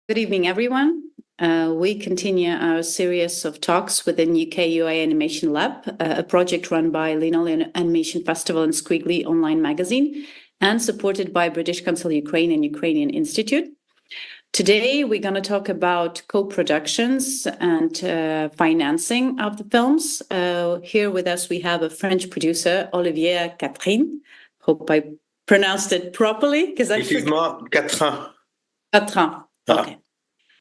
Good evening, everyone. We continue our series of talks within CEE Animation Lab, a project run by Linoleum Animation Festival and Squiggly online magazine, and supported by British Council Ukraine and Ukrainian Institute. Today, we're going to talk about co-productions and financing of the films. Here with us, we have a French producer, Olivier Catherin. Hope I pronounced it properly. It is more Catherin. Catherin. Okay.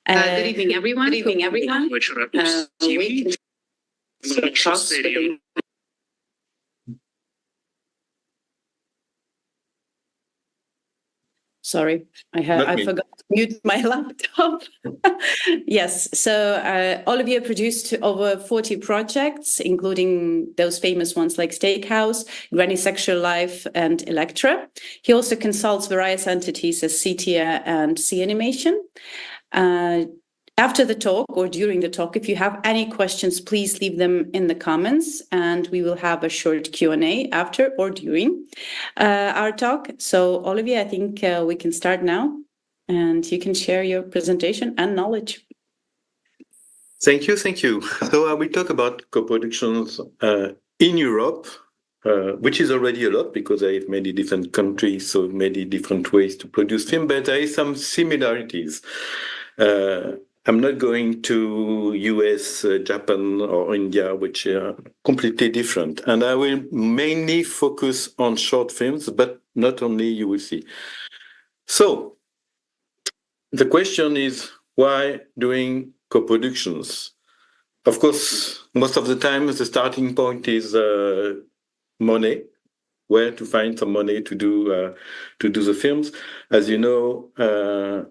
Good evening, everyone. Good evening, everyone. Sorry, I forgot to mute my laptop. Yes, so Olivier produced over 40 projects, including those famous ones like Steakhouse, Granny Sexual Life, and Electra. He also consults various entities as CITIA and CEE Animation. After the talk or during the talk, if you have any questions, please leave them in the comments and we will have a short Q&A after or during our talk. So Olivier, I think we can start now and you can share your presentation and knowledge. Thank you. So I will talk about co-productions in Europe, which is already a lot because there are many different countries, so many different ways to produce film, but there is some similarities. I'm not going to US, Japan, or India, which are completely different. And I will mainly focus on short films, but not only, you will see. So the question is, why doing co-productions? Of course, most of the time, the starting point is money. Where to find some money to do the films. As you know,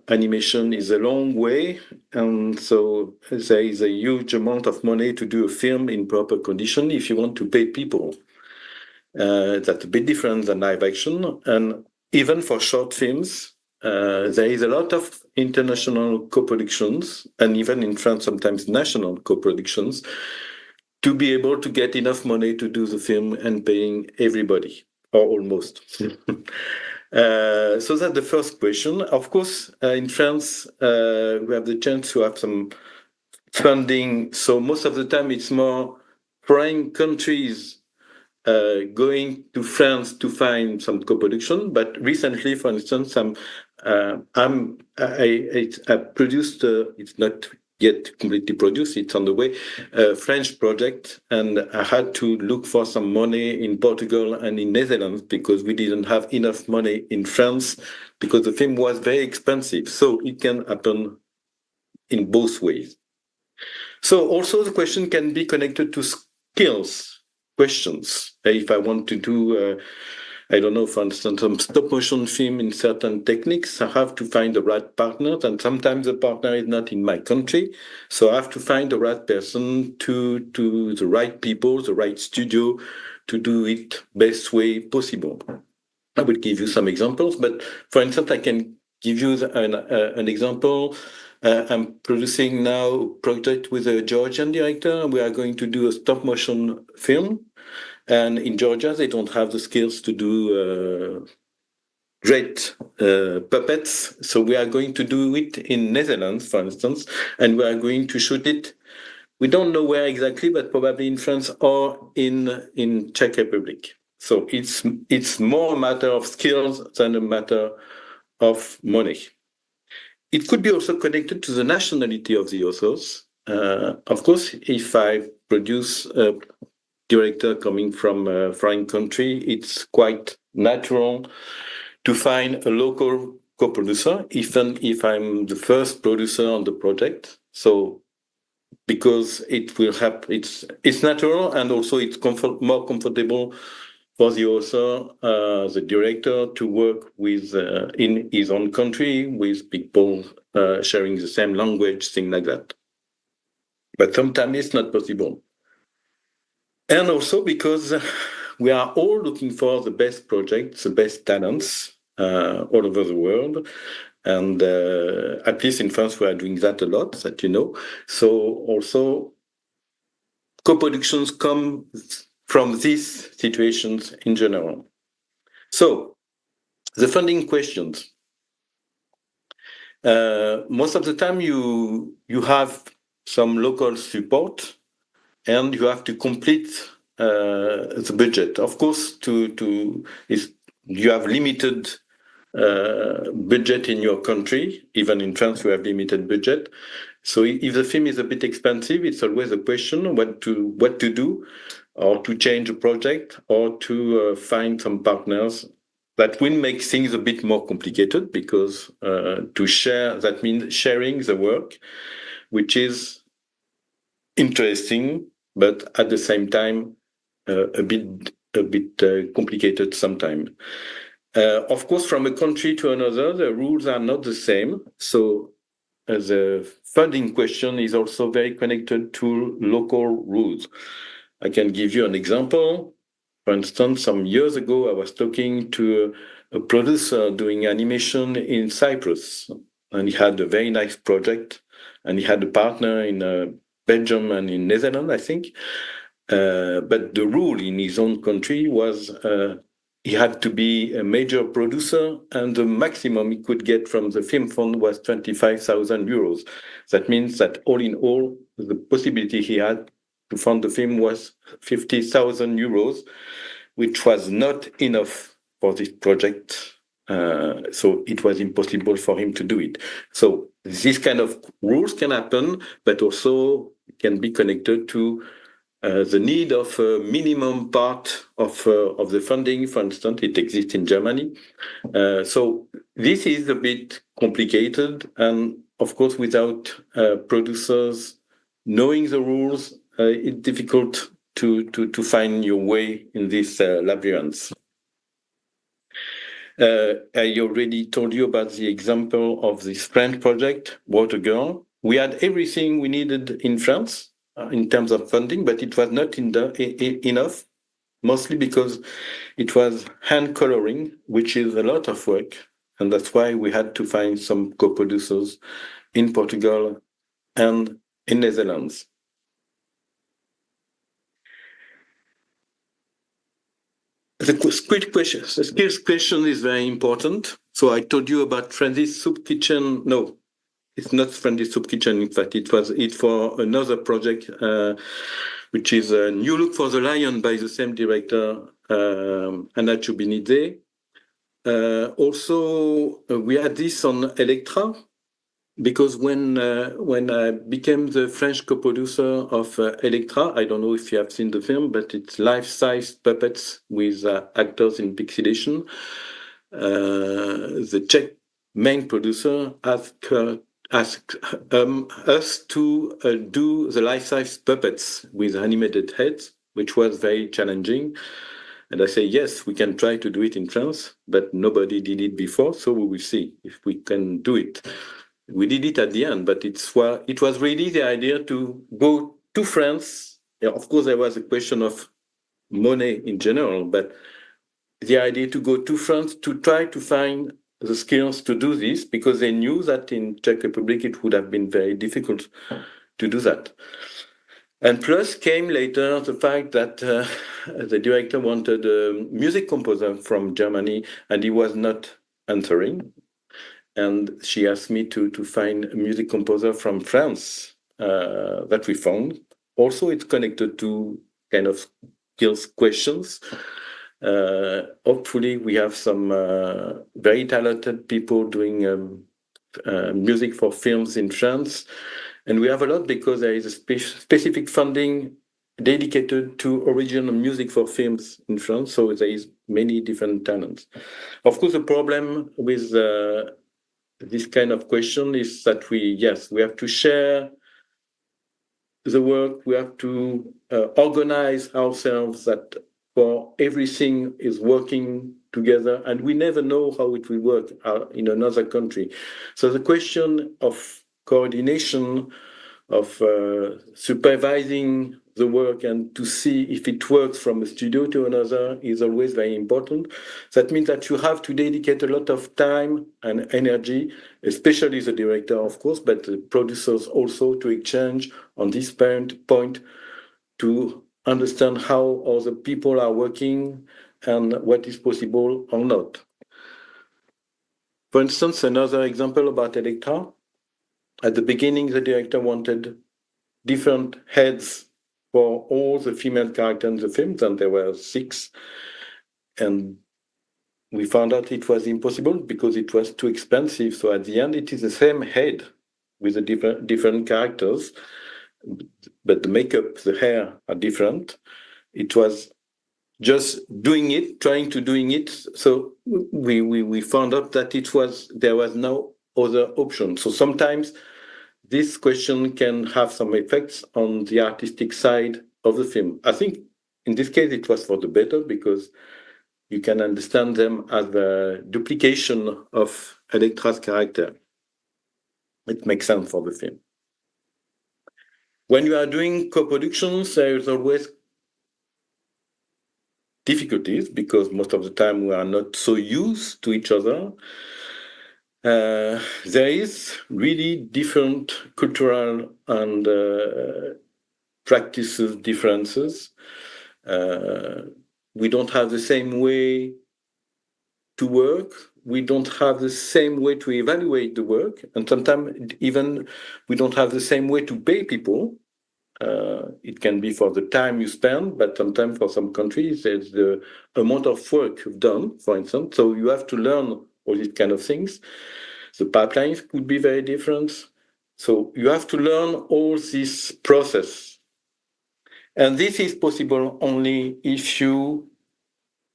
animation is a long way, and so there is a huge amount of money to do a film in proper condition if you want to pay people. That's a bit different than live action, and even for short films, there is a lot of international co-productions, and even in France, sometimes national co-productions, to be able to get enough money to do the film and paying everybody, or almost. So that's the first question. Of course, in France, we have the chance to have some funding. So most of the time, it's more foreign countries going to France to find some co-production. But recently, for instance, I produced, it's not yet completely produced, it's on the way, a French project, and I had to look for some money in Portugal and in Netherlands because we didn't have enough money in France because the film was very expensive. So it can happen in both ways. So also the question can be connected to skills questions. If I want to do I don't know, for instance, some stop-motion film in certain techniques, I have to find the right partners, and sometimes the partner is not in my country, so I have to find the right person, to the right people, the right studio, to do it best way possible. I will give you some examples, but for instance, I can give you an example. I'm producing now a project with a Georgian director, and we are going to do a stop-motion film. And in Georgia, they don't have the skills to do great puppets. So we are going to do it in Netherlands, for instance, and we are going to shoot it. We don't know where exactly, but probably in France or in Czech Republic. So it's more a matter of skills than a matter of money. It could be also connected to the nationality of the authors. Of course, if I produce a director coming from a foreign country, it's quite natural to find a local co-producer, even if I'm the first producer on the project. So, because it will help, it's natural, and also it's more comfortable for the author, the director, to work with in his own country with people sharing the same language, things like that. But sometimes it's not possible. And also because we are all looking for the best projects, the best talents all over the world. And at least in France, we are doing that a lot, that you know. So also co-productions come from these situations in general. So the funding questions. Most of the time you have some local support, and you have to complete the budget. Of course, you have limited budget in your country. Even in France, you have limited budget. So if the film is a bit expensive, it's always a question what to do, or to change a project, or to find some partners. That will make things a bit more complicated, because to share, that means sharing the work, which is interesting, but at the same time a bit complicated sometimes. Of course, from a country to another, the rules are not the same. So the funding question is also very connected to local rules. I can give you an example. For instance, some years ago, I was talking to a producer doing animation in Cyprus, and he had a very nice project, and he had a partner in Belgium and in Netherlands, I think. But the rule in his own country was he had to be a major producer, and the maximum he could get from the film fund was 25,000 euros. That means that all in all, the possibility he had to fund the film was 50,000 euros, which was not enough for this project. So it was impossible for him to do it. So this kind of rules can happen, but also can be connected to the need of a minimum part of the funding. For instance, it exists in Germany. So this is a bit complicated, and of course, without producers knowing the rules, it's difficult to find your way in this labyrinth. I already told you about the example of this French project, Water Girl. We had everything we needed in France in terms of funding, but it was not enough, mostly because it was hand coloring, which is a lot of work. And that's why we had to find some co-producers in Portugal and in Netherlands. The skills question is very important. So I told you about Friendly Soup Kitchen. No, it's not Friendly Soup Kitchen. In fact, it's for another project, which is a New Look for the Lion by the same director, Anna Chubinidze. Also, we had this on Electra, because when I became the French co-producer of Electra, I don't know if you have seen the film, but it's life-size puppets with actors in pixelation. The Czech main producer asked us to do the life-size puppets with animated heads, which was very challenging. And I say, yes, we can try to do it in France, but nobody did it before, so we will see if we can do it. We did it at the end, but it was really the idea to go to France. Yeah, of course, there was a question of money in general, but the idea to go to France to try to find the skills to do this, because they knew that in Czech Republic it would have been very difficult to do that. And plus came later the fact that the director wanted a music composer from Germany, and he was not answering. And she asked me to find a music composer from France that we found. Also, it's connected to kind of skills questions. Hopefully, we have some very talented people doing music for films in France. And we have a lot because there is a specific funding dedicated to original music for films in France. So there is many different talents. Of course, the problem with this kind of question is that we have to share the work. We have to organize ourselves that for everything is working together, and we never know how it will work in another country. So the question of coordination, of supervising the work and to see if it works from a studio to another is always very important. That means that you have to dedicate a lot of time and energy, especially the director, of course, but the producers also, to exchange on this point to understand how other people are working and what is possible or not. For instance, another example about Electra. At the beginning, the director wanted different heads for all the female characters in the film, and there were 6. And we found out it was impossible because it was too expensive. So at the end, it is the same head with the different characters, but the makeup, the hair are different. It was just trying to doing it. So we found out that there was no other option. So sometimes this question can have some effects on the artistic side of the film. I think in this case it was for the better because you can understand them as a duplication of Electra's character. It makes sense for the film. When you are doing co-productions, there is always difficulties because most of the time we are not so used to each other. There is really different cultural and practices differences. We don't have the same way to work. We don't have the same way to evaluate the work. And sometimes even we don't have the same way to pay people. It can be for the time you spend, but sometimes for some countries, there's the amount of work you've done, for instance. So you have to learn all these kind of things. The pipelines could be very different. So you have to learn all this process. And this is possible only if you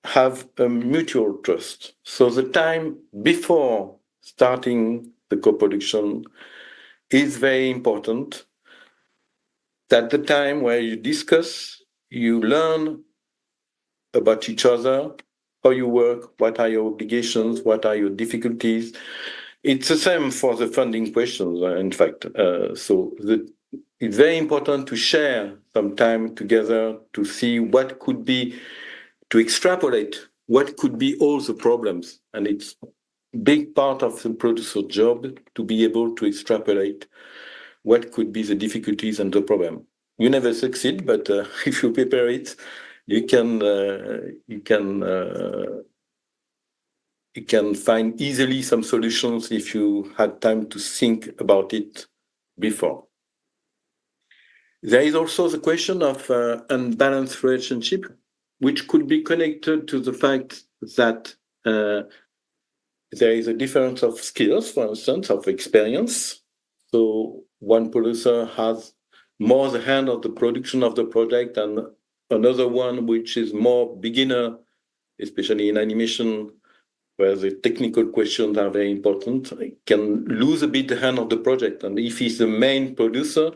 have a mutual trust. So the time before starting the co-production is very important. At the time where you discuss, you learn about each other, how you work, what are your obligations, what are your difficulties. It's the same for the funding questions, in fact. It's very important to share some time together to see what could be, to extrapolate what could be all the problems. And it's a big part of the producer's job to be able to extrapolate what could be the difficulties and the problem. You never succeed, but if you prepare it, you can find easily some solutions if you had time to think about it before. There is also the question of unbalanced relationship, which could be connected to the fact that there is a difference of skills, for instance, of experience. So one producer has more the hand of the production of the project and another one which is more beginner, especially in animation, where the technical questions are very important, can lose a bit the hand of the project. And if he's the main producer,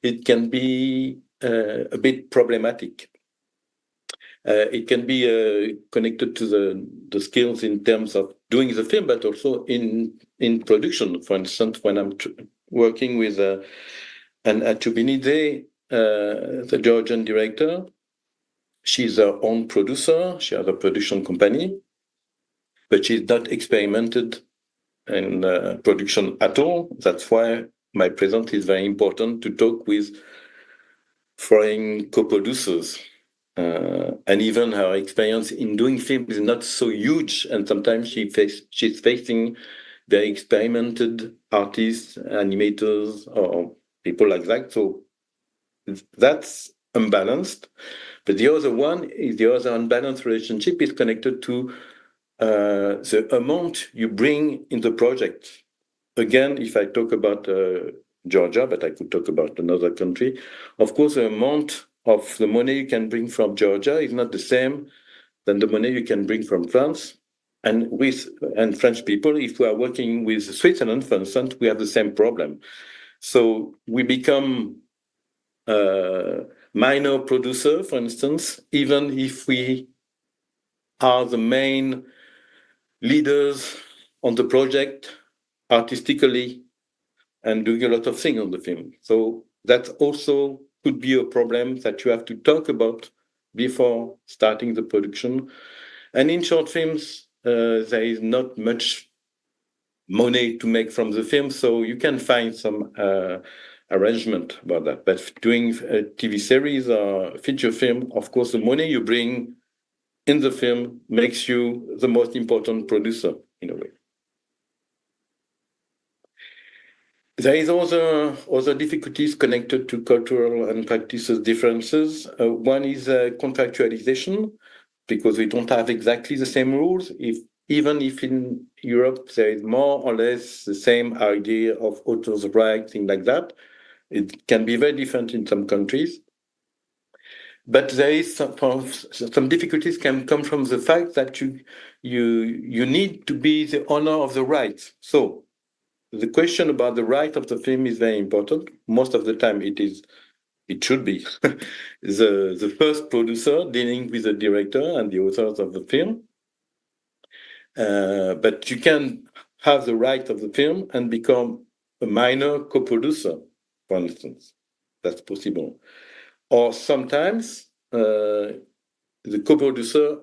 it can be a bit problematic. It can be connected to the skills in terms of doing the film, but also in production. For instance, when I'm working with Anna Chubinidze, the Georgian director, she's her own producer. She has a production company, but she's not experimented in production at all. That's why my presence is very important to talk with foreign co-producers. And even her experience in doing films is not so huge, and sometimes she's facing very experimented artists, animators, or people like that. So that's unbalanced. But the other unbalanced relationship is connected to the amount you bring in the project. Again, if I talk about Georgia, but I could talk about another country, of course, the amount of the money you can bring from Georgia is not the same than the money you can bring from France. And French people, if we are working with Switzerland, for instance, we have the same problem. So we become a minor producer, for instance, even if we are the main leaders on the project artistically and doing a lot of things on the film. So that also could be a problem that you have to talk about before starting the production. And in short films, there is not much money to make from the film, so you can find some arrangement about that. But doing a TV series or feature film, of course, the money you bring in the film makes you the most important producer in a way. There is other difficulties connected to cultural and practices differences. One is contractualization, because we don't have exactly the same rules. Even if in Europe there is more or less the same idea of authors' rights, things like that, it can be very different in some countries. But there is some difficulties can come from the fact that you need to be the owner of the rights. So the question about the right of the film is very important. Most of the time it should be the first producer dealing with the director and the authors of the film. But you can have the right of the film and become a minor co-producer, for instance. That's possible. Or sometimes the co-producer,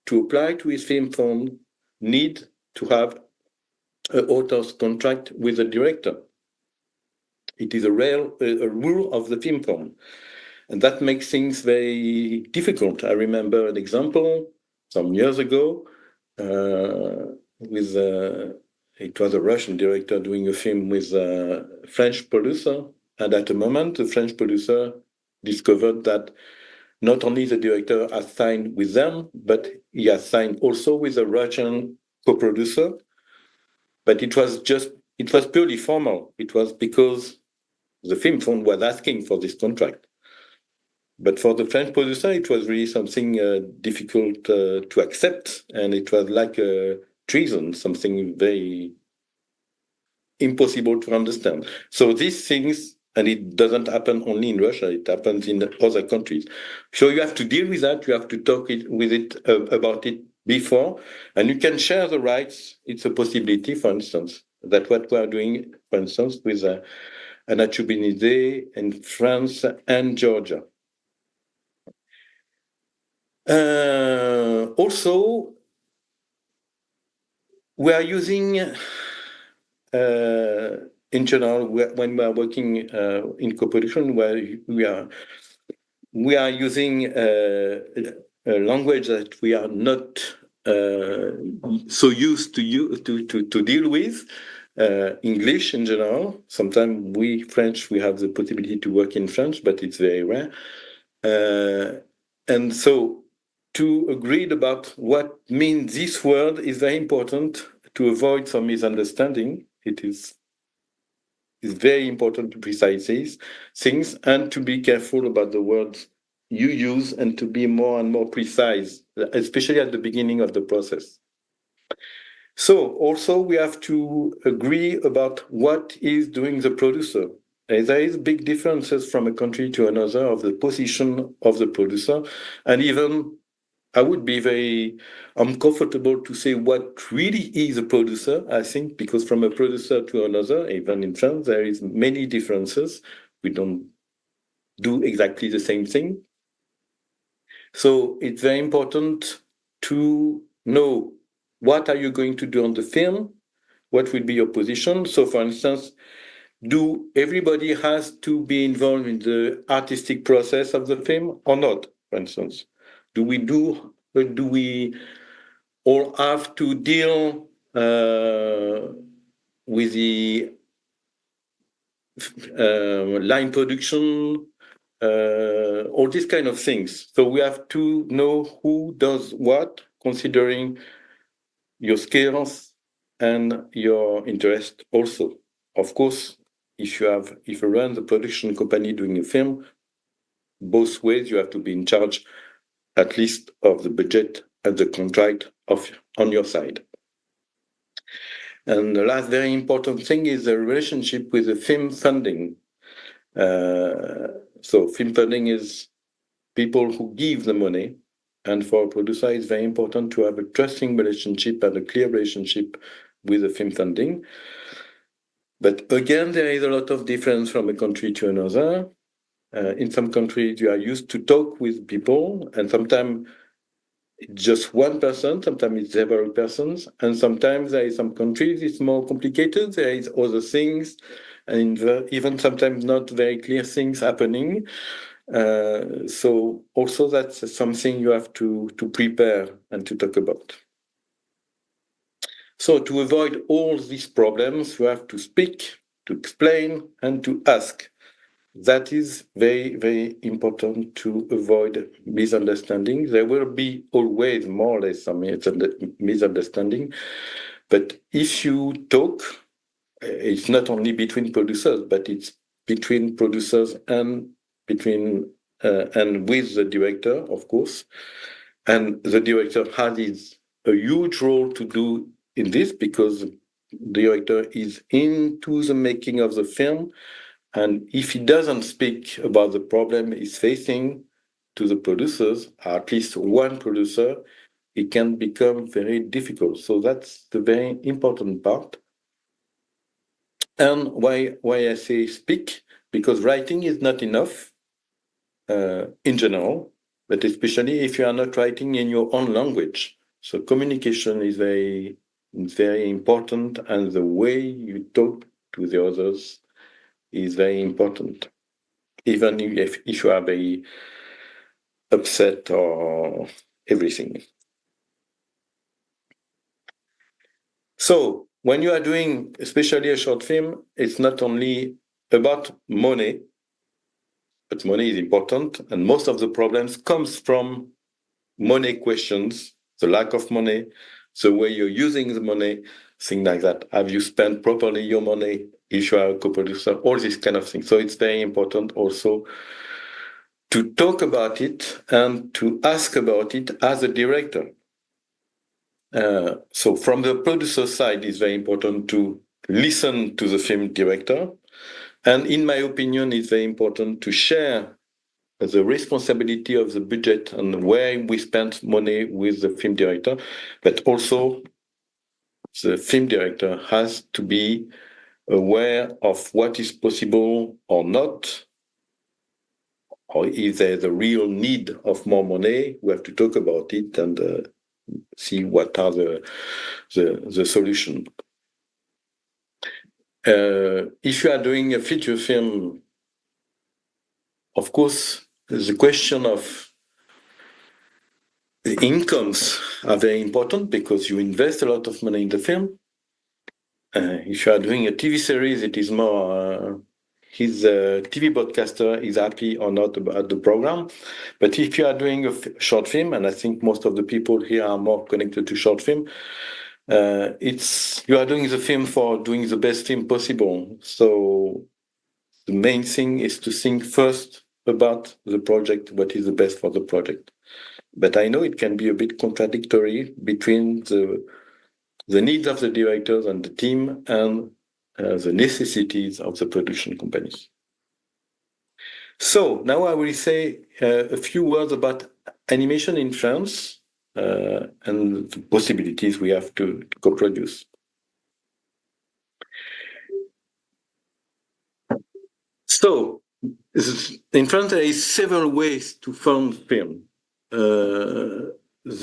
to apply to his film fund, need to have an author's contract with the director. It is a rule of the film fund. And that makes things very difficult. I remember an example some years ago with it was a Russian director doing a film with a French producer. And at a moment, the French producer discovered that not only the director has signed with them, but he has signed also with a Russian co-producer. But it was purely formal. It was because the film fund was asking for this contract. But for the French producer, it was really something difficult to accept. And it was like a treason, something very impossible to understand. So these things, and it doesn't happen only in Russia, it happens in other countries. So you have to deal with that, you have to talk about it before, and you can share the rights. It's a possibility, for instance. That's what we are doing, for instance, with Annecy in France and Georgia. Also, we are using, in general, when we are working in co-production, where we are using a language that we are not so used to deal with. English in general. Sometimes we French, we have the possibility to work in French, but it's very rare. And so to agree about what means this word is very important to avoid some misunderstanding. It's very important to precise these things and to be careful about the words you use and to be more and more precise, especially at the beginning of the process. So also we have to agree about what is doing the producer. There is big differences from a country to another of the position of the producer, and even I would be very uncomfortable to say what really is a producer, I think, because from a producer to another, even in France, there is many differences. We don't do exactly the same thing. So it's very important to know what are you going to do on the film, what will be your position. So for instance, do everybody has to be involved in the artistic process of the film or not, for instance? Do we all have to deal with the line production, all these kind of things? So we have to know who does what, considering your skills and your interest also. Of course, if you run the production company doing a film, both ways you have to be in charge at least of the budget and the contract on your side. And the last very important thing is the relationship with the film funding. So film funding is people who give the money, and for a producer it's very important to have a trusting relationship and a clear relationship with the film funding. But again, there is a lot of difference from a country to another. In some countries, you are used to talk with people, and sometimes it's just one person, sometimes it's several persons, and sometimes there is some countries it's more complicated. There is other things, and even sometimes not very clear things happening. So also that's something you have to prepare and to talk about. So to avoid all these problems, you have to speak to explain, and to ask. That is very, very important to avoid misunderstanding. There will be always more or less some misunderstanding, but if you talk, it's not only between producers, but it's between producers and and with the director, of course. And the director has a huge role to do in this, because the director is into the making of the film. And if he doesn't speak about the problem he's facing to the producers, at least one producer, it can become very difficult. So that's the very important part. And why I say speak, because writing is not enough in general, but especially if you are not writing in your own language. So communication is very, very important, and the way you talk to the others is very important, even if you are very upset or everything. So when you are doing, especially a short film, it's not only about money, but money is important, and most of the problems comes from money questions, the lack of money, the way you're using the money, things like that. Have you spent properly your money if you are a co-producer? All these kind of things. So it's very important also to talk about it and to ask about it as a director. So from the producer side, it's very important to listen to the film director. And in my opinion, it's very important to share the responsibility of the budget and where we spend money with the film director, but also the film director has to be aware of what is possible or not, or if there's a real need of more money, we have to talk about it and see what are the solution. If you are doing a feature film, of course, the question of the incomes are very important, because you invest a lot of money in the film. If you are doing a TV series, it is more his TV broadcaster is happy or not about the program. But if you are doing a short film, and I think most of the people here are more connected to short film, you are doing the film for doing the best film possible. So the main thing is to think first about the project, what is the best for the project. But I know it can be a bit contradictory between the needs of the directors and the team and the necessities of the production companies. So now I will say a few words about animation in France and the possibilities we have to co-produce. So in France, there is several ways to fund film. The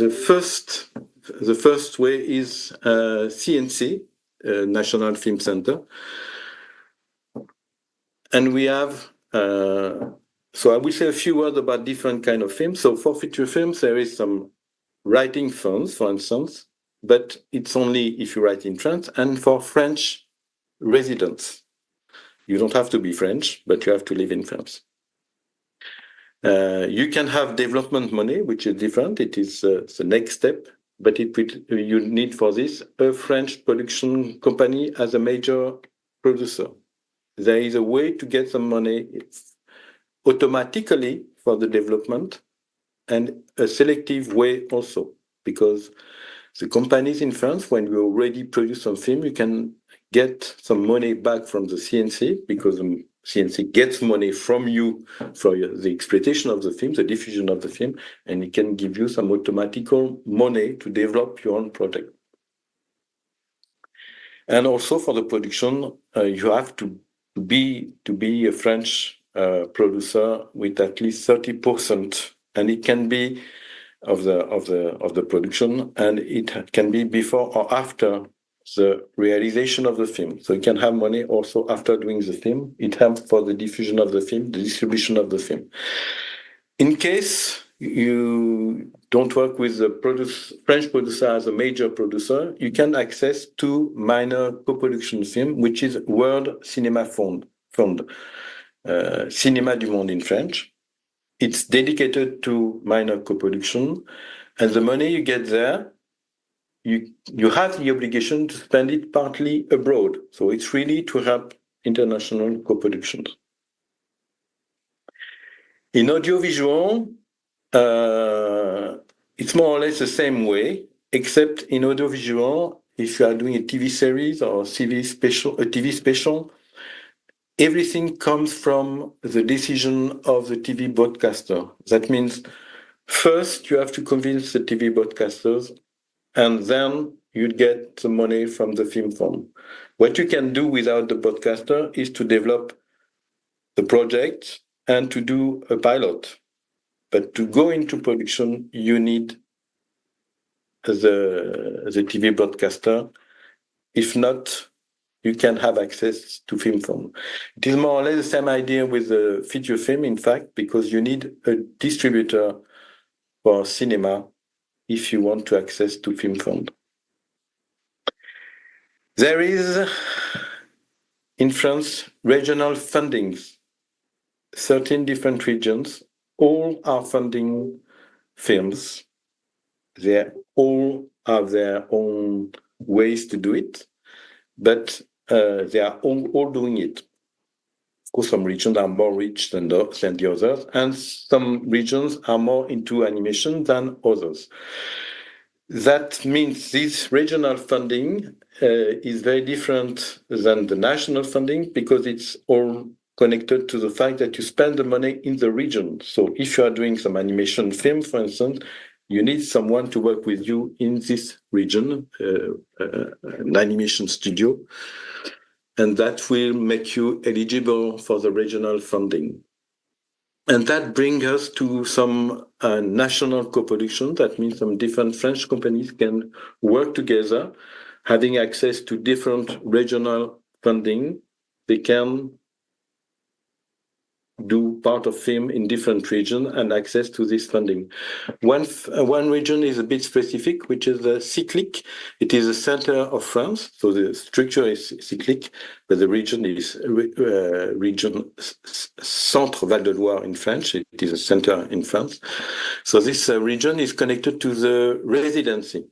first way is CNC, National Film Center. And we have, so I will say a few words about different kind of films. So for feature films, there is some writing funds, for instance, but it's only if you write in France, and for French residents. You don't have to be French, but you have to live in France. You can have development money, which is different. It is the next step, but you need for this a French production company as a major producer. There is a way to get some money automatically for the development, and a selective way also, because the companies in France, when you already produce some film, you can get some money back from the CNC, because the CNC gets money from you for the exploitation of the film, the diffusion of the film, and it can give you some automatical money to develop your own project. And also for the production, you have to be a French producer with at least 30%, and it can be of the production, and it can be before or after the realization of the film. So you can have money also after doing the film. It helps for the diffusion of the film, the distribution of the film. In case you don't work with the French producer as a major producer, you can access to minor co-production film, which is World Cinema Fund, Cinéma du Monde in French. It's dedicated to minor co-production, and the money you get there, you have the obligation to spend it partly abroad. So it's really to help international co-productions. In audiovisual, it's more or less the same way, except in audiovisual, if you are doing a TV series or a TV special, everything comes from the decision of the TV broadcaster. That means first you have to convince the TV broadcasters, and then you get the money from the film fund. What you can do without the broadcaster is to develop the project and to do a pilot. But to go into production, you need the TV broadcaster. If not, you can have access to film fund. It is more or less the same idea with the feature film, in fact, because you need a distributor for cinema if you want to access to film fund. There is, in France, regional fundings, 13 different regions, all are funding films. They all have their own ways to do it, but they are all doing it. Of course, some regions are more rich than the others, and some regions are more into animation than others. That means this regional funding is very different than the national funding because it's all connected to the fact that you spend the money in the region. So if you are doing some animation film, for instance, you need someone to work with you in this region, an animation studio, and that will make you eligible for the regional funding. And that brings us to some national co-production. That means some different French companies can work together, having access to different regional funding. They can do part of film in different regions and access to this funding. One region is a bit specific, which is the cyclic. It is the center of France, so the structure is cyclic, but the region is region Centre Val de Loire in French. It is a center in France. So this region is connected to the residency.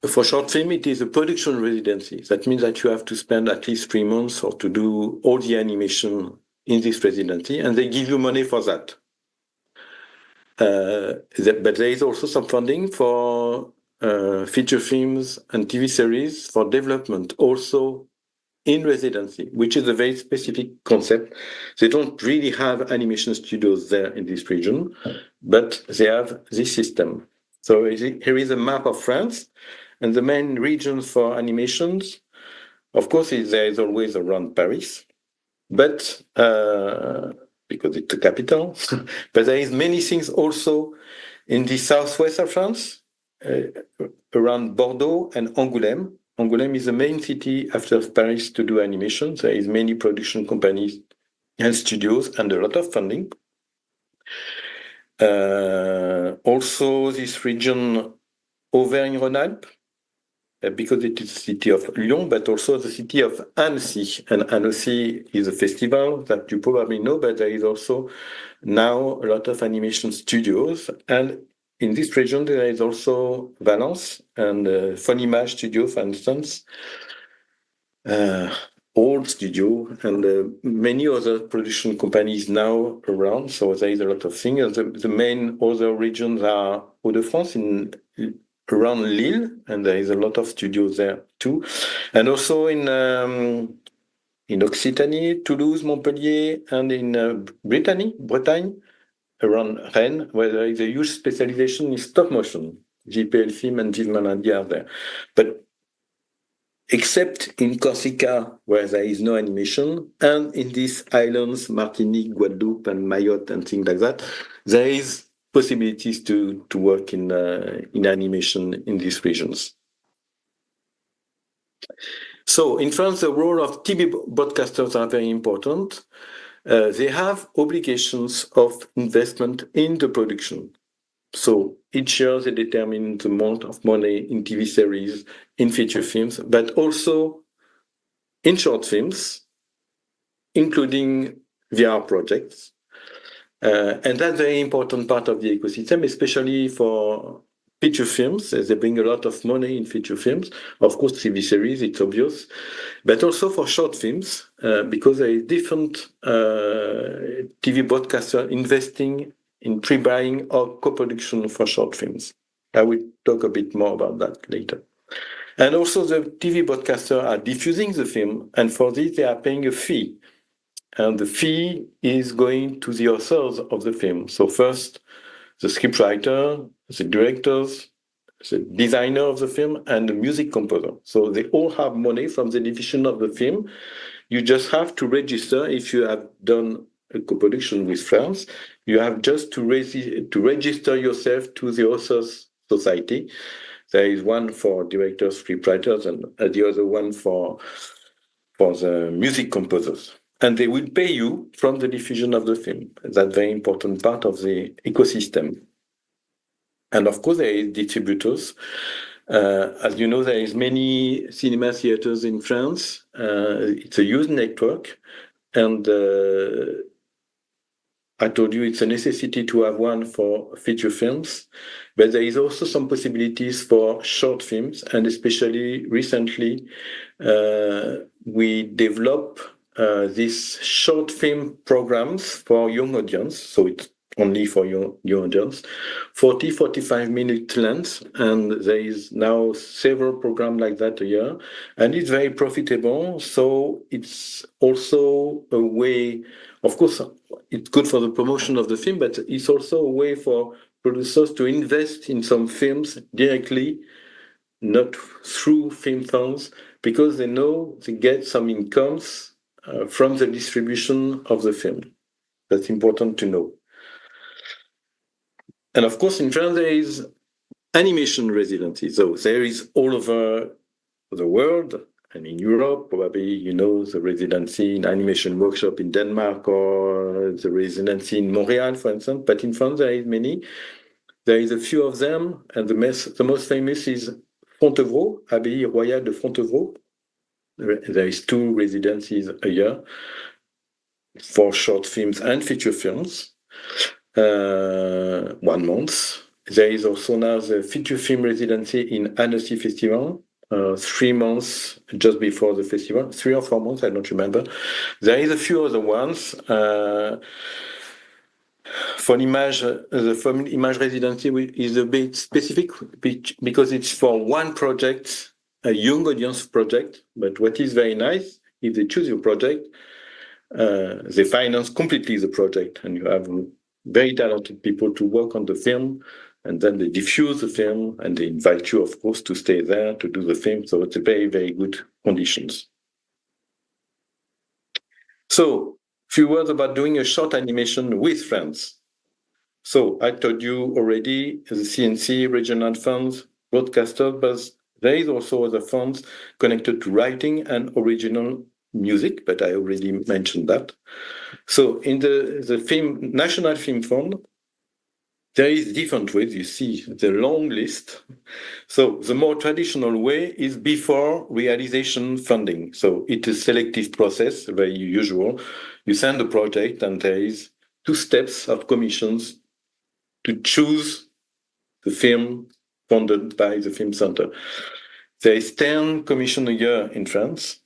For short film, it is a production residency. That means that you have to spend at least 3 months or to do all the animation in this residency, and they give you money for that. But there is also some funding for feature films and TV series for development, also in residency, which is a very specific concept. They don't really have animation studios there in this region, but they have this system. So here is a map of France, and the main regions for animations, of course, there is always around Paris, but because it's the capital, but there is many things also in the southwest of France, around Bordeaux and Angoulême. Angoulême is the main city after Paris to do animation. There is many production companies and studios and a lot of funding. Also, this region Auvergne-Rhône-Alpes, because it is the city of Lyon, but also the city of Annecy. And Annecy is a festival that you probably know, but there is also now a lot of animation studios. And in this region, there is also Valence and Fonimage Studio, for instance, old studio, and many other production companies now around. So there is a lot of things. The main other regions are Hauts-de-France around Lille, and there is a lot of studios there too. And also in Occitanie, Toulouse, Montpellier, and in Bretagne, around Rennes, where there is a huge specialization in stop motion. JPL Film and Gilles Malindi are there. But except in Corsica, where there is no animation, and in these islands, Martinique, Guadeloupe, and Mayotte, and things like that, there is possibilities to work in animation in these regions. So in France, the role of TV broadcasters are very important. They have obligations of investment in the production. So each year they determine the amount of money in TV series, in feature films, but also in short films, including VR projects. And that's a very important part of the ecosystem, especially for feature films, as they bring a lot of money in feature films. Of course, TV series, it's obvious, but also for short films, because there is different TV broadcaster investing in pre-buying or co-production for short films. I will talk a bit more about that later. And also the TV broadcaster are diffusing the film, and for this they are paying a fee. And the fee is going to the authors of the film. So first, the scriptwriter, the directors, the designer of the film, and the music composer. So they all have money from the diffusion of the film. You just have to register if you have done a co-production with France. You have just to register yourself to the Authors Society. There is one for directors, scriptwriters, and the other one for the music composers. And they will pay you from the diffusion of the film. That's a very important part of the ecosystem. And of course, there is distributors. As you know, there is many cinema theaters in France. It's a huge network. And I told you it's a necessity to have one for feature films. But there is also some possibilities for short films. And especially recently, we develop these short film programs for young audience. So it's only for young audience, 40, 45 minute length. And there is now several programs like that a year. And it's very profitable. So it's also a way, of course, it's good for the promotion of the film, but it's also a way for producers to invest in some films directly, not through film funds, because they know they get some incomes from the distribution of the film. That's important to know. And of course, in France, there is animation residency. So there is all over the world, and in Europe, probably, you know, the residency in animation workshop in Denmark or the residency in Montreal, for instance. But in France, there is many. There is a few of them, and the most famous is Fontevraud, Abbaye Royale de Fontevraud. There is 2 residencies a year for short films and feature films, 1 month. There is also now the feature film residency in Annecy Festival, 3 months just before the festival, 3 or 4 months, I don't remember. There is a few other ones. For Image, the Image residency is a bit specific because it's for one project, a young audience project. But what is very nice, if they choose your project, they finance completely the project, and you have very talented people to work on the film, and then they diffuse the film, and they invite you, of course, to stay there to do the film. So it's a very, very good conditions. So, few words about doing a short animation with France. So I told you already, the CNC, regional funds, broadcasters, but there is also other funds connected to writing and original music, but I already mentioned that. So in the National Film Fund, there is different ways. You see the long list. So the more traditional way is before realization funding. So it is a selective process, very usual. You send a project and there is 2 steps of commissions to choose the film funded by the Film Center. There is 10 commissions a year in France,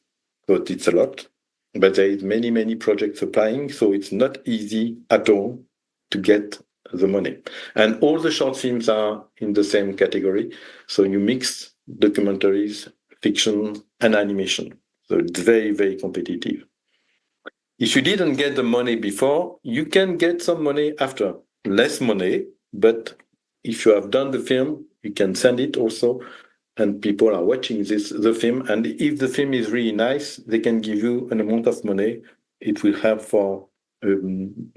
but it's a lot. But there is many, many projects applying, so it's not easy at all to get the money. And all the short films are in the same category. So you mix documentaries, fiction, and animation. So it's very, very competitive. If you didn't get the money before, you can get some money after. Less money, but if you have done the film, you can send it also, and people are watching the film. And if the film is really nice, they can give you an amount of money. It will help for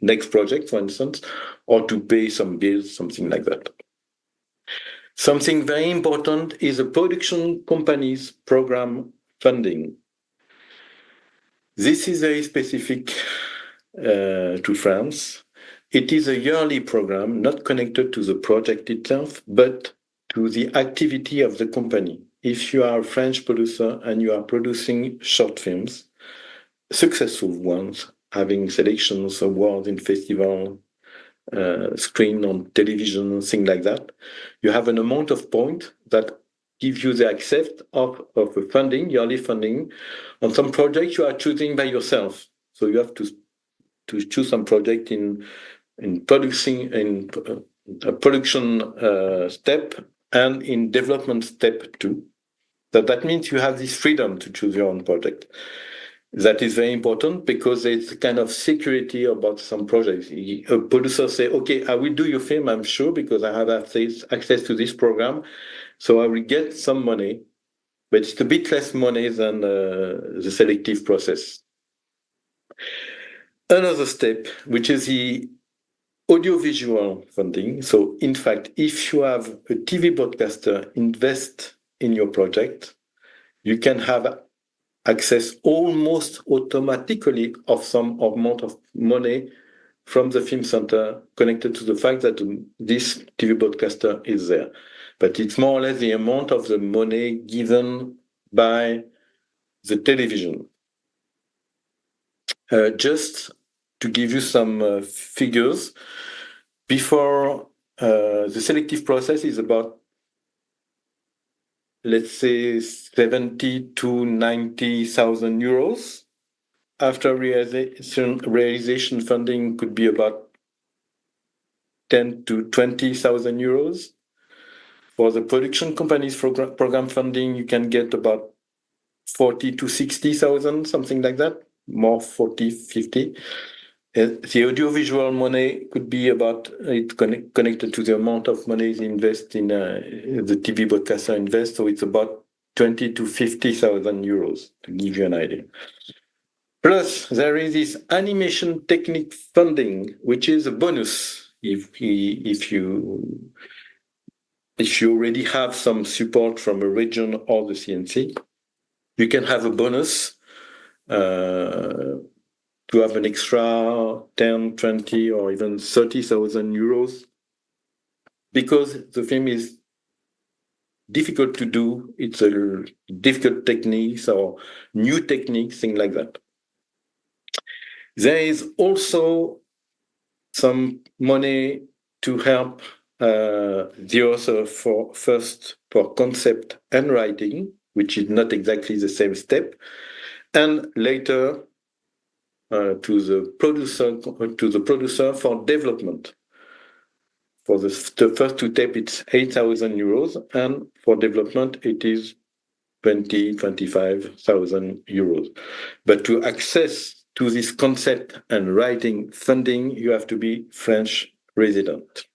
next project, for instance, or to pay some bills, something like that. Something very important is a production company's program funding. This is very specific to France. It is a yearly program, not connected to the project itself, but to the activity of the company. If you are a French producer and you are producing short films, successful ones, having selections, awards in festival, screen on television, things like that, you have an amount of points that give you the access of a funding, yearly funding. On some projects you are choosing by yourself. So you have to choose some project in a production step and in development step too. That means you have this freedom to choose your own project. That is very important because it's a kind of security about some projects. A producer say, okay, I will do your film, I'm sure, because I have access to this program. So I will get some money, but it's a bit less money than the selective process. Another step, which is the audiovisual funding. So in fact, if you have a TV broadcaster invest in your project, you can have access almost automatically of some amount of money from the film center connected to the fact that this TV broadcaster is there. But it's more or less the amount of the money given by the television. Just to give you some figures, before the selective process is about, let's say, 70 to 90,000 euros. After realization funding could be about 10 to 20,000 euros. For the production company's program funding, you can get about 40 to 60,000, something like that, more 40, 50. The audiovisual money could be about, it's connected to the amount of money invest in the TV broadcaster invest, so it's about 20 to 50,000 euros, to give you an idea. Plus, there is this animation technique funding, which is a bonus if you already have some support from a region or the CNC. You can have a bonus to have an extra 10, 20, or even 30,000 euros because the film is difficult to do. It's a difficult techniques or new techniques, things like that. There is also some money to help the author for concept and writing, which is not exactly the same step, and later to the producer for development. For the first two steps, it's 8,000 euros, and for development, it is 25,000 euros. But to access to this concept and writing funding, you have to be French resident.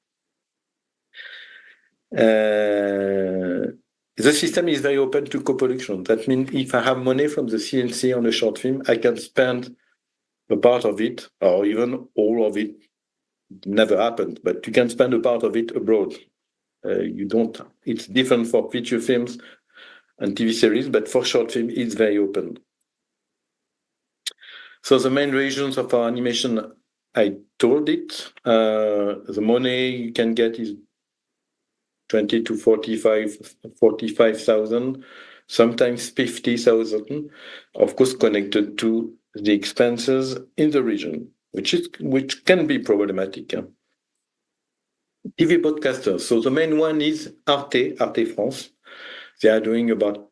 The system is very open to co-production. That means if I have money from the CNC on a short film, I can spend a part of it, or even all of it. Never happened, but you can spend a part of it abroad. It's different for feature films and TV series, but for short film, it's very open. So the main regions of our animation, I told it. The money you can get is 20 to 45,000, sometimes 50,000, of course, connected to the expenses in the region, which can be problematic. TV broadcasters. So the main one is Arte France. They are doing about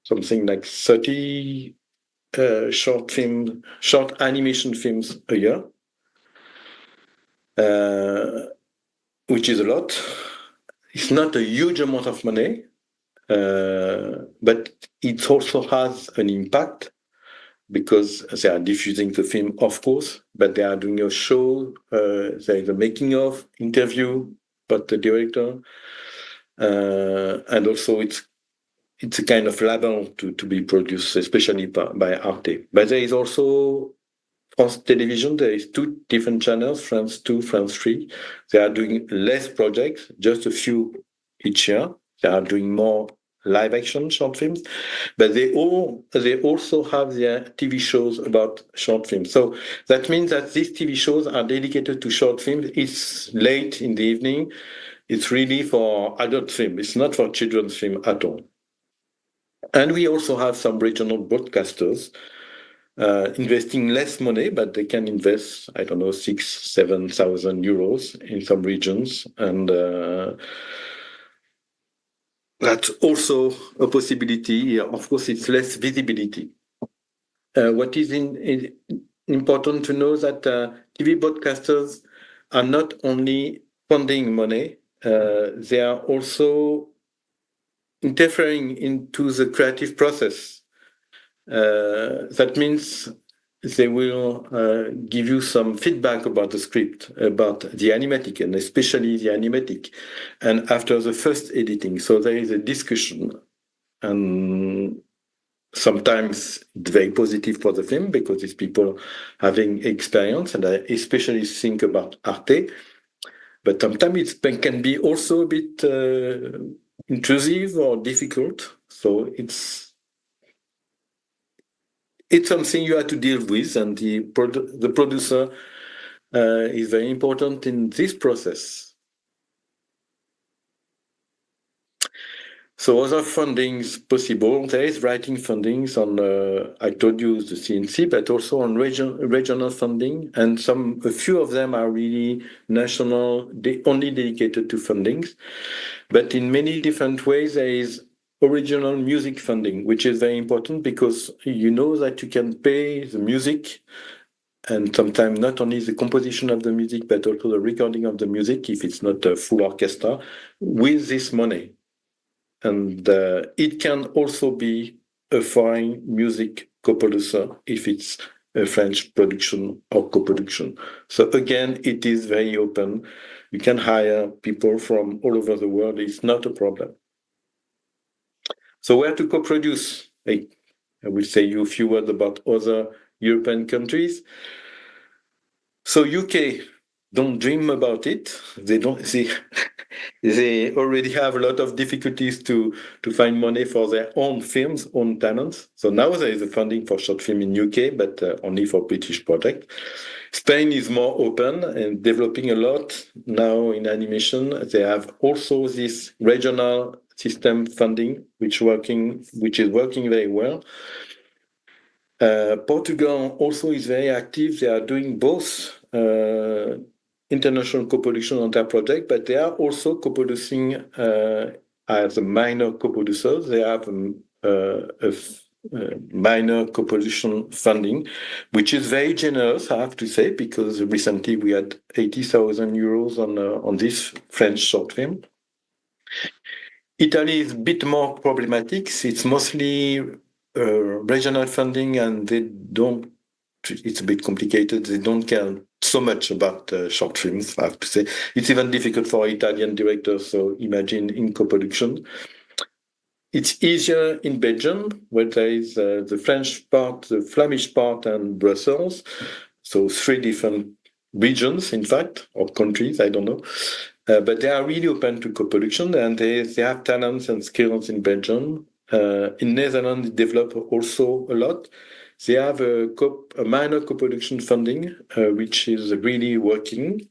something like 30 short animation films a year, which is a lot. It's not a huge amount of money, but it also has an impact because they are diffusing the film, of course, but they are doing a show, there is a making of interview about the director, and also it's a kind of label to be produced, especially by Arte. But there is also France Television. There is two different channels, France 2, France 3. They are doing less projects, just a few each year. They are doing more live action short films, but they also have their TV shows about short films. So that means that these TV shows are dedicated to short films. It's late in the evening. It's really for adult film. It's not for children's film at all. And we also have some regional broadcasters investing less money, but they can invest, I don't know, 6,000-7,000 euros in some regions. And that's also a possibility. Of course, it's less visibility. What is important to know that TV broadcasters are not only funding money, they are also interfering into the creative process. That means they will give you some feedback about the script, about the animatic, and especially the animatic, and after the first editing. So there is a discussion, and sometimes it's very positive for the film because it's people having experience, and I especially think about Arte. But sometimes it can be also a bit intrusive or difficult. So it's something you have to deal with, and the producer is very important in this process. So other fundings possible. There is writing fundings on, I told you, the CNC, but also on regional funding, and a few of them are really national, only dedicated to fundings. But in many different ways, there is original music funding, which is very important because you know that you can pay the music, and sometimes not only the composition of the music, but also the recording of the music, if it's not a full orchestra, with this money. And it can also be a foreign music co-producer if it's a French production or co-production. So again, it is very open. You can hire people from all over the world. It's not a problem. So where to co-produce? I will say you a few words about other European countries. So UK, don't dream about it. They already have a lot of difficulties to find money for their own films, own talents. So now there is a funding for short film in UK, but only for British projects. Spain is more open and developing a lot now in animation. They have also this regional system funding, which is working very well. Portugal also is very active. They are doing both international co-production on their project, but they are also co-producing as a minor co-producer. They have a minor co-production funding, which is very generous, I have to say, because recently we had 80,000 euros on this French short film. Italy is a bit more problematic. It's mostly regional funding, and it's a bit complicated. They don't care so much about short films, I have to say. It's even difficult for Italian directors, so imagine in co-production. It's easier in Belgium, where there is the French part, the Flemish part, and Brussels. So 3 different regions, in fact, or countries, I don't know. But they are really open to co-production, and they have talents and skills in Belgium. In Netherlands, they develop also a lot. They have a minor co-production funding, which is really working.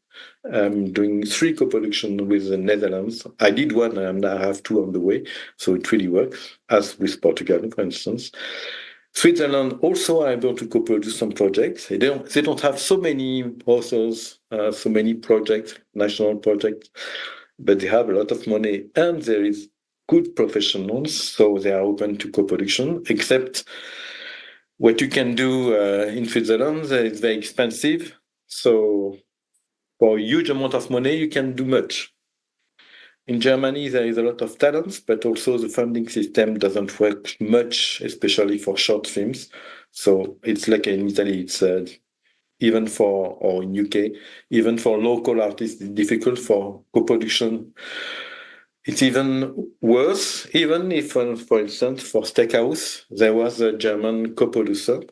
I'm doing 3 co-productions with the Netherlands. I did 1, and I have 2 on the way, so it really works, as with Portugal, for instance. Switzerland also are able to co-produce some projects. They don't have so many authors, so many projects, national projects, but they have a lot of money, and there is good professionals, so they are open to co-production, except what you can do in Switzerland is very expensive. So for a huge amount of money, you can do much. In Germany, there is a lot of talents, but also the funding system doesn't work much, especially for short films. So it's like in Italy, it's or in UK, even for local artists, it's difficult for co-production. It's even worse, even if, for instance, for Steakhouse, there was a German co-producer.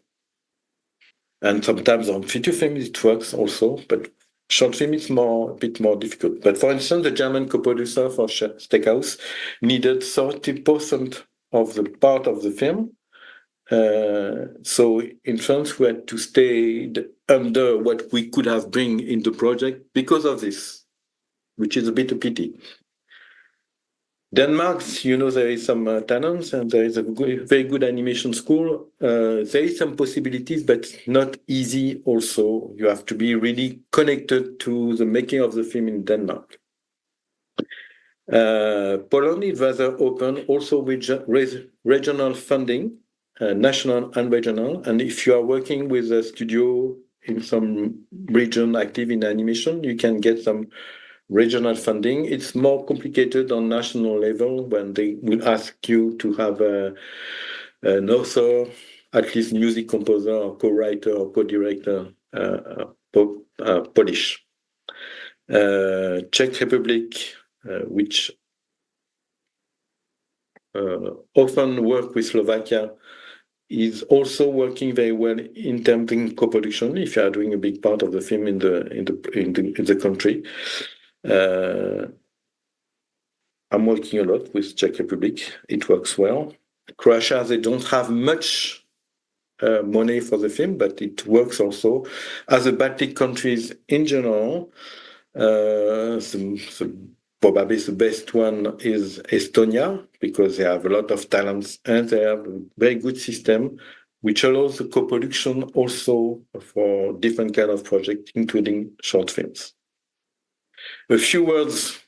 And sometimes on feature films, it works also, but Short film is a bit more difficult. But for instance, the German co-producer for Steakhouse needed 30% of the part of the film. So in France, we had to stay under what we could have bring in the project because of this, which is a bit a pity. Denmark, there is some talents and there is a very good animation school. There is some possibilities, but not easy also. You have to be really connected to the making of the film in Denmark. Poland is rather open also with regional funding, national and regional. And if you are working with a studio in some region active in animation, you can get some regional funding. It's more complicated on national level when they will ask you to have an author, at least music composer or co-writer or co-director, Polish. Czech Republic, which often work with Slovakia, is also working very well in terms of co-production. If you are doing a big part of the film in the country, I'm working a lot with Czech Republic. It works well. Croatia, they don't have much money for the film, but it works also. As the Baltic countries in general, probably the best one is Estonia, because they have a lot of talents and they have a very good system, which allows the co-production also for different kind of projects, including short films. A few words,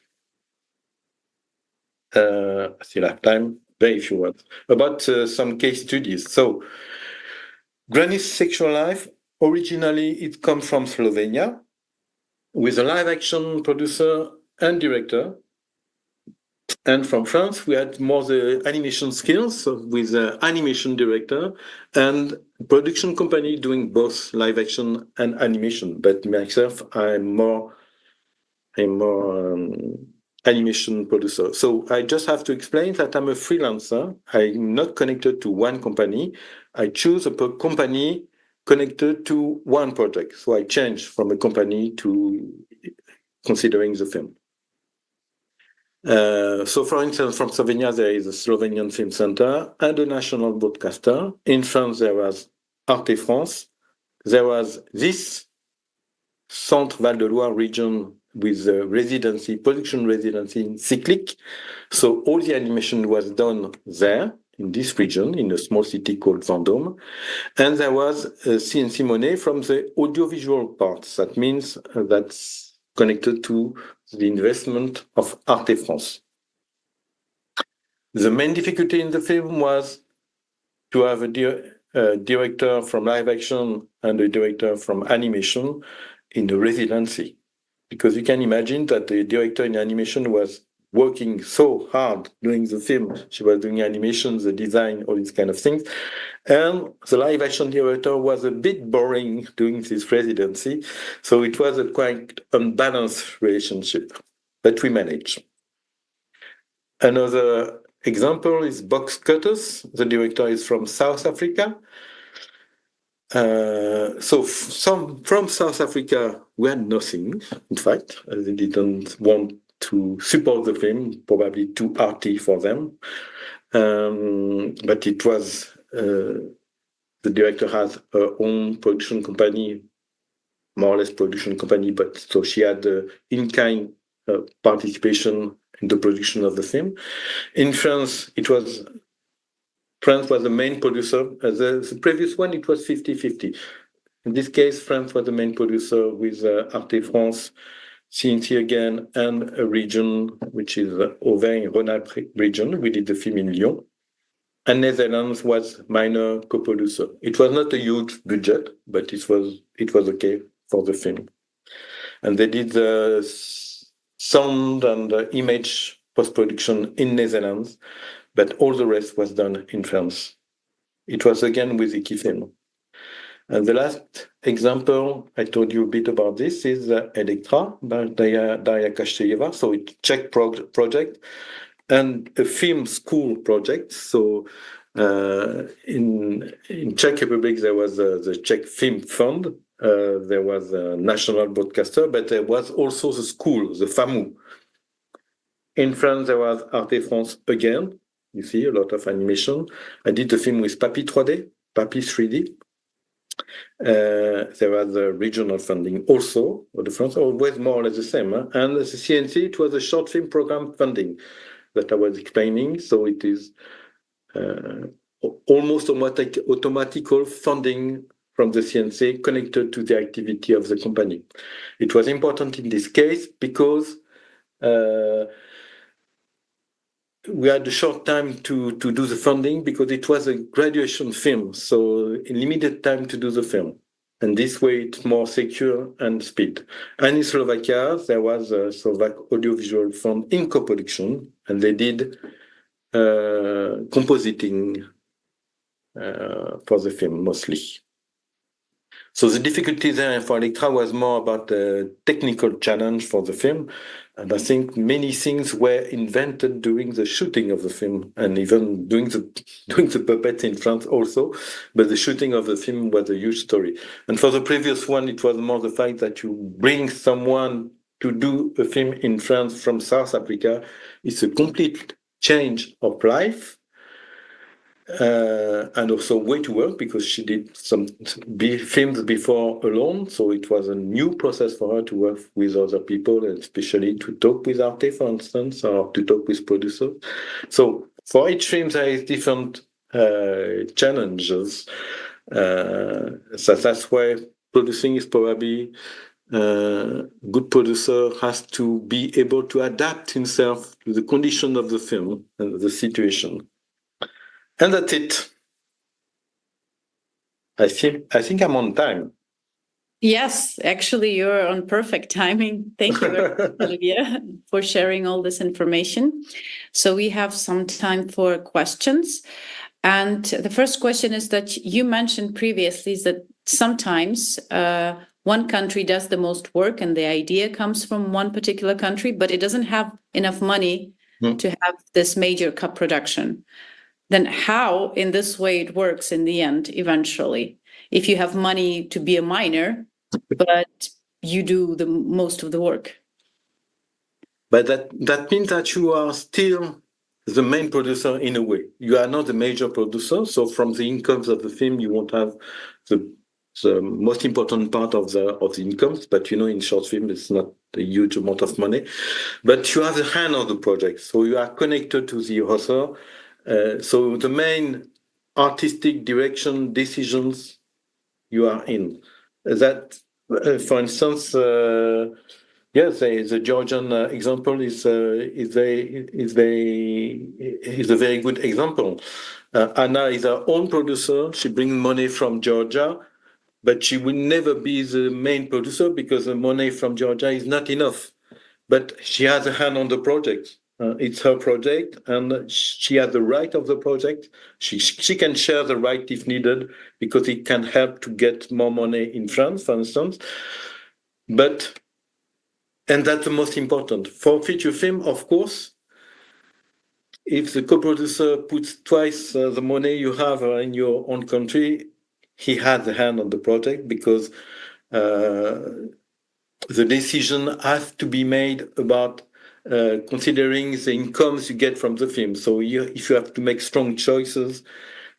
I still have time, very few words, about some case studies. So, Granny's sexual life, originally it comes from Slovenia, with a live action producer and director. And from France, we had more the animation skills with an animation director and production company doing both live action and animation. But myself, I'm more animation producer. So I just have to explain that I'm a freelancer. I'm not connected to one company. I choose a company connected to one project. So I change from a company to considering the film. So for instance, from Slovenia, there is a Slovenian Film Center and a national broadcaster. In France, there was Arte-France. There was this Centre Val de Loire region with a production residency in Cyclic. So all the animation was done there, in this region, in a small city called Vendôme. And there was CNC money from the audiovisual parts. That means that's connected to the investment of Arte-France. The main difficulty in the film was to have a director from live action and a director from animation in a residency. Because you can imagine that the director in animation was working so hard doing the film. She was doing animation, the design, all these kind of things. And the live action director was a bit boring doing this residency. So it was a quite unbalanced relationship, but we managed. Another example is Box Cutters. The director is from South Africa. So from South Africa, we had nothing, in fact. They didn't want to support the film, probably too arty for them. But it was, the director has her own production company, more or less production company, but so she had in-kind participation in the production of the film. In France, France was the main producer. The previous one, it was 50-50. In this case, France was the main producer with Arte-France, CITIA again, and a region, which is Auvergne-Rhône-Alpes region. We did the film in Lyon. And Netherlands was minor co-producer. It was not a huge budget, but it was okay for the film. And they did the sound and image post-production in Netherlands, but all the rest was done in France. It was again with Iki Film. And the last example, I told you a bit about this, is Electra by Daria Kashcheyeva. So it's a Czech project and a film school project. So in Czech Republic, there was the Czech Film Fund. there was a national broadcaster, but there was also the school, the FAMU. In France, there was Hauts-de-France again. You see a lot of animation. I did the film with Papy 3D, Papy 3D. There was a regional funding also, Hauts-de-France, always more or less the same. And the CNC, it was a short film program funding that I was explaining. So it is almost automatical funding from the CNC connected to the activity of the company. It was important in this case because we had a short time to do the funding because it was a graduation film, so in limited time to do the film. And this way it's more secure and speed. And in Slovakia, there was a Slovak Audiovisual Fund in co-production, and they did compositing for the film mostly. So the difficulty there for Electra was more about the technical challenge for the film. And I think many things were invented during the shooting of the film and even doing the puppets in France also. But the shooting of the film was a huge story. And for the previous one, it was more the fact that you bring someone to do a film in France from South Africa. It's a complete change of life. And also way to work because she did some films before alone, so it was a new process for her to work with other people, and especially to talk with Arte, for instance, or to talk with producers. So for each film there is different challenges. So that's why producing is probably good producer has to be able to adapt himself to the condition of the film and the situation. And that's it. I think I'm on time. Yes, actually, you're on perfect timing. Thank you very much, Olivier, for sharing all this information. So we have some time for questions. And the first question is that you mentioned previously is that sometimes one country does the most work and the idea comes from one particular country, but it doesn't have enough money to have this major co-production. Then how in this way it works in the end, eventually, if you have money to be a minor, but you do the most of the work? But that means that you are still the main producer in a way. You are not the major producer, so from the incomes of the film, you won't have the most important part of the incomes. But in short film, it's not a huge amount of money. But you have the hand of the project, so you are connected to the author. So the main artistic direction decisions you are in. That, for instance, yes, the Georgian example is a very good example. Anna is her own producer. She brings money from Georgia, but she will never be the main producer because the money from Georgia is not enough. But she has a hand on the project. It's her project, and she has the right of the project. She can share the right if needed because it can help to get more money in France, for instance. And that's the most important. For feature film, of course, if the co-producer puts twice the money you have in your own country, he has a hand on the project because the decision has to be made about considering the incomes you get from the film. So if you have to make strong choices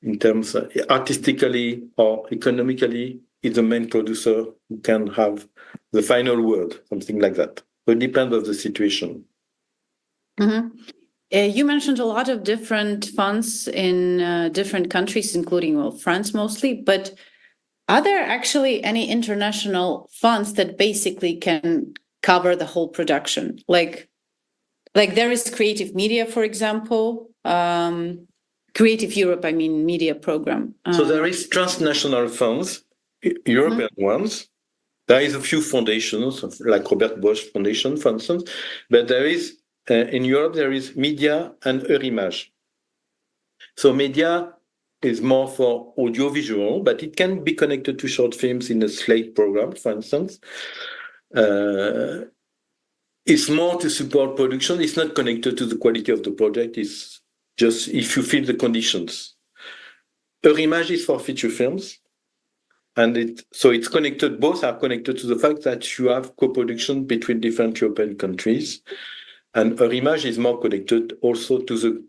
in terms artistically or economically, it's the main producer who can have the final word, something like that. So it depends on the situation. Mm-hmm. You mentioned a lot of different funds in different countries, including France mostly, but are there actually any international funds that basically can cover the whole production? Like there is Creative Media, for example, Creative Europe, media program. So there is transnational funds, European ones. There is a few foundations, like Robert Bosch Foundation, for instance, but there is, in Europe, there is Media and Eurimage. So Media is more for audiovisual, but it can be connected to short films in a slate program, for instance. It's more to support production. It's not connected to the quality of the project. It's just if you fit the conditions. Eurimage is for feature films. And so it's connected, both are connected to the fact that you have co-production between different European countries. And Eurimage is more connected also to the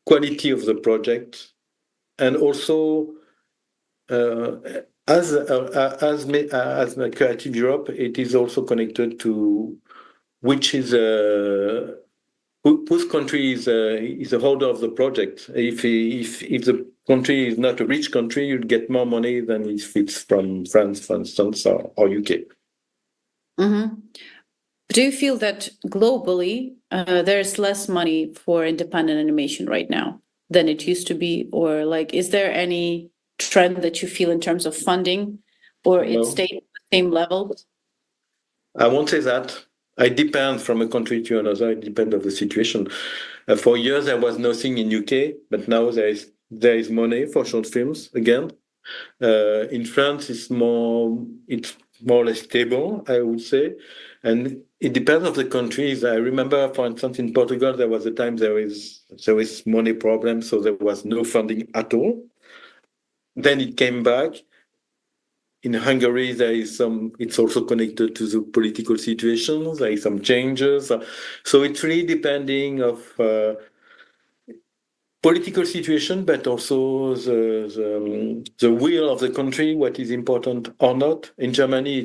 quality of the project. And also, as a Creative Europe, it is also connected to which is whose country is the holder of the project. If the country is not a rich country, you'd get more money than if it's from France, for instance, or UK. Mm-hmm. Do you feel that globally there's less money for independent animation right now than it used to be? Or like, is there any trend that you feel in terms of funding, or it stayed at the same level? I won't say that. It depends from a country to another. It depends on the situation. For years, there was nothing in UK, but now there is money for short films again. In France, it's more or less stable, I would say. And it depends on the countries. I remember, for instance, in Portugal, there was a time there is money problem, so there was no funding at all. Then it came back. In Hungary, there is it's also connected to the political situation. There is some changes. So it's really depending of political situation, but also the will of the country, what is important or not. In Germany,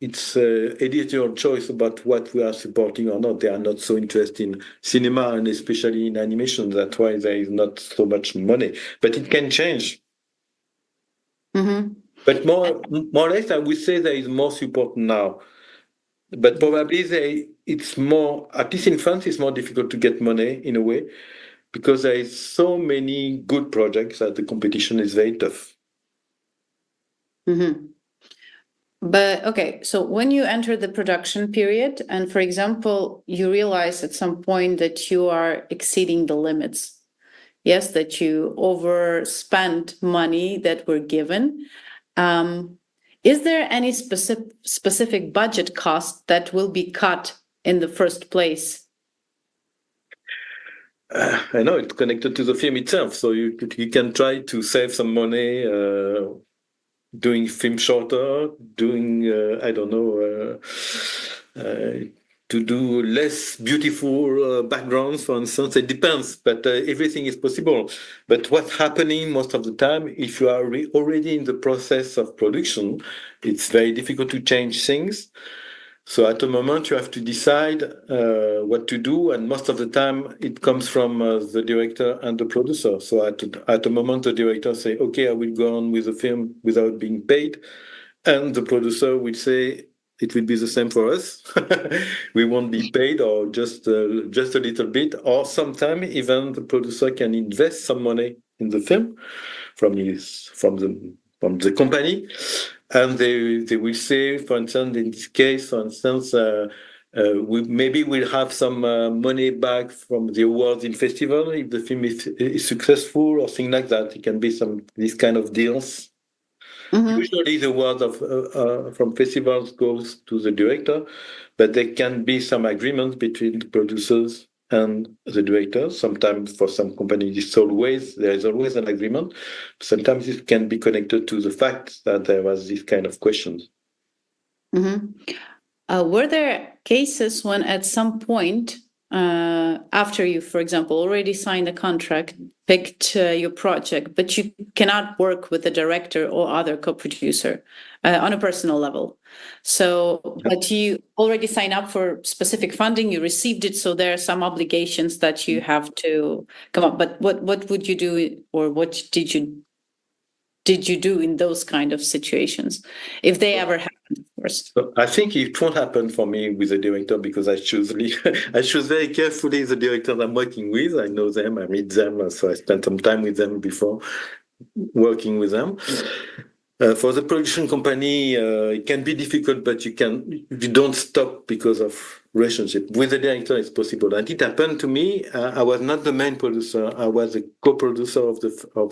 it's editorial choice about what we are supporting or not. They are not so interested in cinema and especially in animation. That's why there is not so much money. But it can change. Mm-hmm. But more or less, I would say there is more support now. But probably it's more, at least in France, it's more difficult to get money in a way, because there is so many good projects that the competition is very tough. Mm-hmm. But okay, so when you enter the production period, and for example, you realize at some point that you are exceeding the limits, yes, that you overspent money that were given. Is there any specific budget cost that will be cut in the first place? I know it's connected to the film itself, so you can try to save some money doing film shorter, doing I don't know, to do less beautiful backgrounds, for instance. It depends, but everything is possible. But what's happening most of the time, if you are already in the process of production, it's very difficult to change things. So at the moment, you have to decide what to do, and most of the time, it comes from the director and the producer. So at the moment, the director say, "Okay, I will go on with the film without being paid," and the producer will say, "It will be the same for us. We won't be paid, or just a little bit." Or sometimes even the producer can invest some money in the film from the company. And they will say, for instance, in this case, maybe we'll have some money back from the awards in festival if the film is successful, or things like that. It can be these kind of deals. Mm-hmm. Usually the award from festivals goes to the director, but there can be some agreements between the producers and the director. Sometimes for some companies, there is always an agreement. Sometimes it can be connected to the fact that there was this kind of questions. Mm-hmm. Were there cases when at some point, after you, for example, already signed a contract, picked your project, but you cannot work with the director or other co-producer on a personal level? So, but you already signed up for specific funding, you received it, so there are some obligations that you have to come up. But what would you do, or what did you do in those kind of situations, if they ever happened, of course? So I think it won't happen for me with the director, because I choose very carefully the directors I'm working with. I know them, I meet them, so I spent some time with them before working with them. For the production company, it can be difficult, but you don't stop because of relationship. With the director, it's possible. And it happened to me. I was not the main producer. I was a co-producer of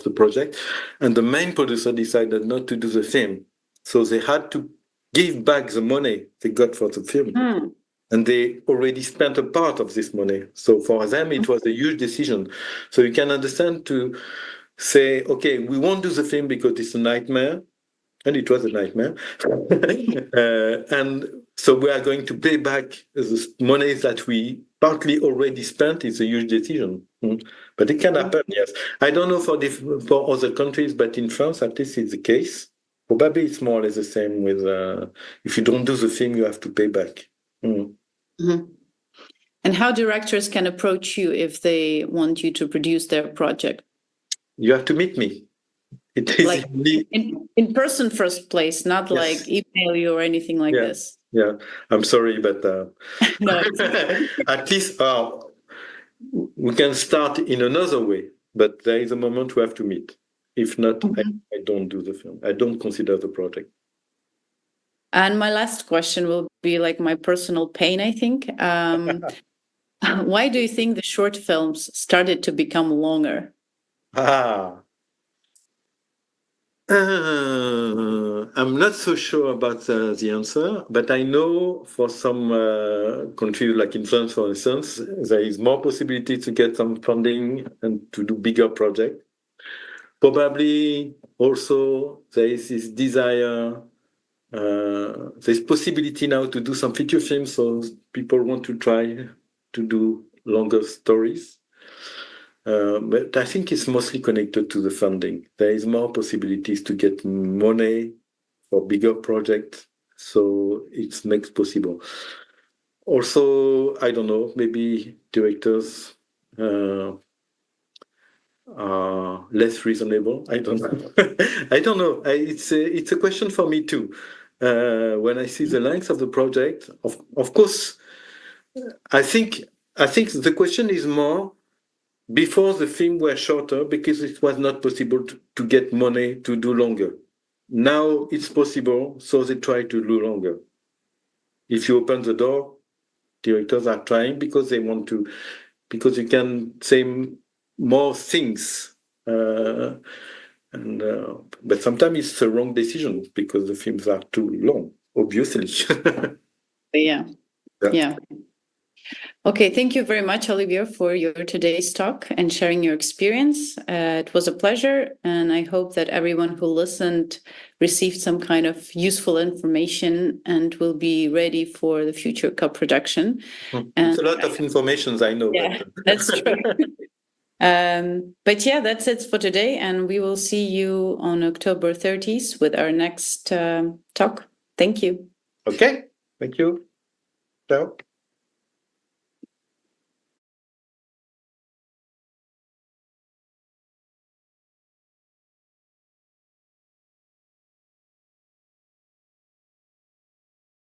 the project. And the main producer decided not to do the film. So they had to give back the money they got for the film. Mm. And they already spent a part of this money. So for them, it was a huge decision. So you can understand to say, okay, we won't do the film because it's a nightmare. and it was a nightmare. And so we are going to pay back the money that we partly already spent. It's a huge decision. But it can happen, yes. I don't know for other countries, but in France, at least it's the case. Probably it's more or less the same with if you don't do the film, you have to pay back. Mm-hmm. And how directors can approach you if they want you to produce their project? You have to meet me. It is like in person first place, not like email you or anything like this. Yeah, I'm sorry, but no, at least we can start in another way. But there is a moment we have to meet. If not, I don't do the film. I don't consider the project. And my last question will be like my personal pain, I think. Why do you think the short films started to become longer? I'm not so sure about the answer, but I know for some countries, like in France, for instance, there is more possibility to get some funding and to do bigger projects. Probably also there is this desire, there's possibility now to do some feature films, so people want to try to do longer stories. But I think it's mostly connected to the funding. There is more possibilities to get money for bigger projects, so it makes possible. Also, I don't know, maybe directors are less reasonable. I don't know. I don't know. It's a question for me too. When I see the length of the project, of course, I think the question is more. Before, the film were shorter because it was not possible to get money to do longer. Now it's possible, so they try to do longer. If you open the door, directors are trying because they want to, because you can say more things. But sometimes it's the wrong decision because the films are too long, obviously. Yeah. Okay, thank you very much, Olivier, for your today's talk and sharing your experience. It was a pleasure, and I hope that everyone who listened received some kind of useful information and will be ready for the future co-production. It's a lot of information, I know. Yeah, that's true. But yeah, that's it for today, and we will see you on October 30th with our next talk. Thank you. Okay, thank you. Ciao.